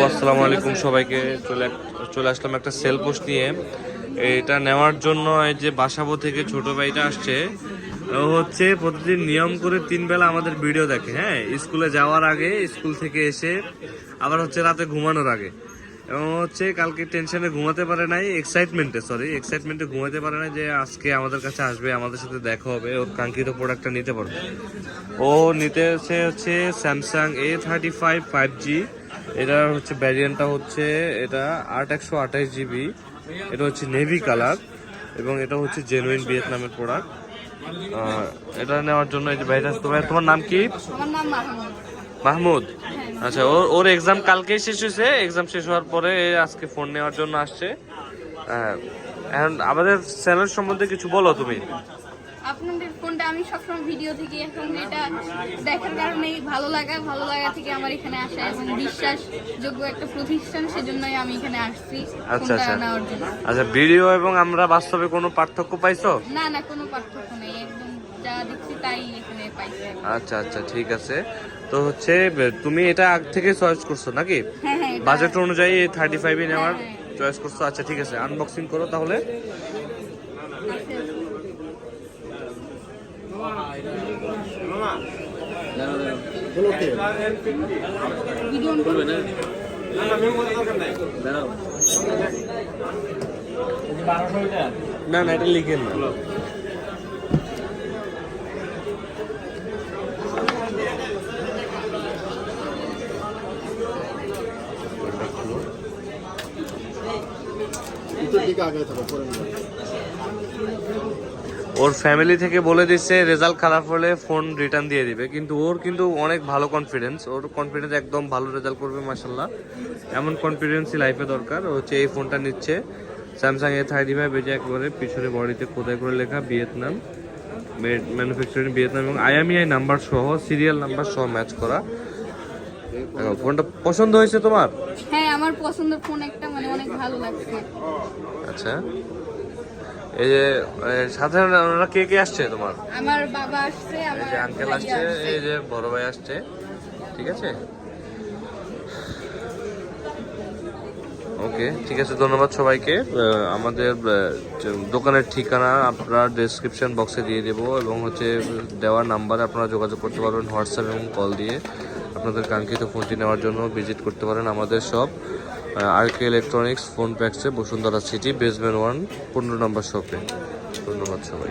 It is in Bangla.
আসসালামু আলাইকুম সবাইকে। চলে আসলাম একটা সেল পোস্ট নিয়ে। এটা নেওয়ার জন্য এই যে বাসাবো থেকে ছোট ভাইটা আসছে। ও হচ্ছে প্রতিদিন নিয়ম করে 3 বেলা আমাদের ভিডিও দেখে, হ্যাঁ, স্কুলে যাওয়ার আগে, স্কুল থেকে এসে, আবার হচ্ছে রাতে ঘুমানোর আগে। এবং হচ্ছে কালকে টেনশনে ঘুমাতে পারে নাই, এক্সাইটমেন্টে ঘুমাতে পারে না যে আজকে আমাদের কাছে আসবে, আমাদের সাথে দেখা হবে, ওর কাঙ্ক্ষিত প্রোডাক্টটা নিতে পারবে। ও নিতে হচ্ছে স্যামসাং A35 5G। এটা হচ্ছে ভ্যারিয়েন্টটা হচ্ছে এটা 8/128 GB। এটা হচ্ছে নেভি কালার এবং এটা হচ্ছে জেনুইন ভিয়েতনামের প্রোডাক্ট। এটা নেওয়ার জন্য এই যে ভাইটা, তোমার নাম কি? আমার নাম মাহমুদ। মাহমুদ, আচ্ছা। ওর এক্সাম কালকেই শেষ হয়েছে। এক্সাম শেষ হওয়ার পরে আজকে ফোন নেওয়ার জন্য আসছে। এখন আমাদের চ্যানেল সম্বন্ধে কিছু বলো তুমি। আপনাদের ফোনটা আমি সবসময় ভিডিও থেকে, এখন এটা দেখার কারণে ভালো লাগা থেকে আমার এখানে আসা এবং বিশ্বাসযোগ্য একটা প্রতিষ্ঠান, সেজন্যই আমি এখানে আসছি ফোনটা নেওয়ার জন্য। আচ্ছা, ভিডিও এবং আমরা বাস্তবে কোনো পার্থক্য পাইছো? না, কোনো পার্থক্য নেই, একদম যা দেখছি তাই এখানে পাইছি। আচ্ছা, ঠিক আছে। তো হচ্ছে তুমি এটা আগ থেকে চয়েস করছো নাকি? হ্যাঁ, বাজেট অনুযায়ী 35 নেওয়ার চয়েস করছো। আচ্ছা, ঠিক আছে, আনবক্সিং করো তাহলে। না, এটা লিখেন না। ওর ফ্যামিলি থেকে বলে দিচ্ছে রেজাল্ট খারাপ হলে ফোন রিটার্ন দিয়ে দিবে, কিন্তু ওর অনেক ভালো কনফিডেন্স। ওর কনফিডেন্স একদম ভালো রেজাল্ট করবে মাশাআল্লাহ। এমন কনফিডেন্সই লাইফে দরকার। ও হচ্ছে এই ফোনটা নিচ্ছে, স্যামসাং A35। বেজে একবারে পিছনে বডিতে খোদাই করে লেখা ভিয়েতনাম, ম্যানুফ্যাকচারিং ভিয়েতনাম এবং IMEI নাম্বার সহ, সিরিয়াল নাম্বার সহ ম্যাচ করা। ফোনটা পছন্দ হয়েছে তোমার? হ্যাঁ, আমার পছন্দের ফোন একটা, মানে অনেক ভালো লাগছে। আচ্ছা, এই যে সাধারণ ওরা কে আসছে তোমার? আমার বাবা আসছে, এই যে আঙ্কেল আসছে, এই যে বড় ভাই আসছে। ঠিক আছে, ওকে, ঠিক আছে, ধন্যবাদ সবাইকে। আমাদের দোকানের ঠিকানা আপনারা ডেসক্রিপশন বক্সে দিয়ে দেবো এবং হচ্ছে দেওয়ার নাম্বারে আপনারা যোগাযোগ করতে পারবেন হোয়াটসঅ্যাপ এবং কল দিয়ে। আপনাদের কাঙ্ক্ষিত ফোনটি নেওয়ার জন্য ভিজিট করতে পারেন আমাদের সব RK ইলেকট্রনিক্স, ফোন প্যাক্সে, বসুন্ধরা সিটি, বেসমেন্ট 1, 15 নম্বর শপে। ধন্যবাদ সবাই।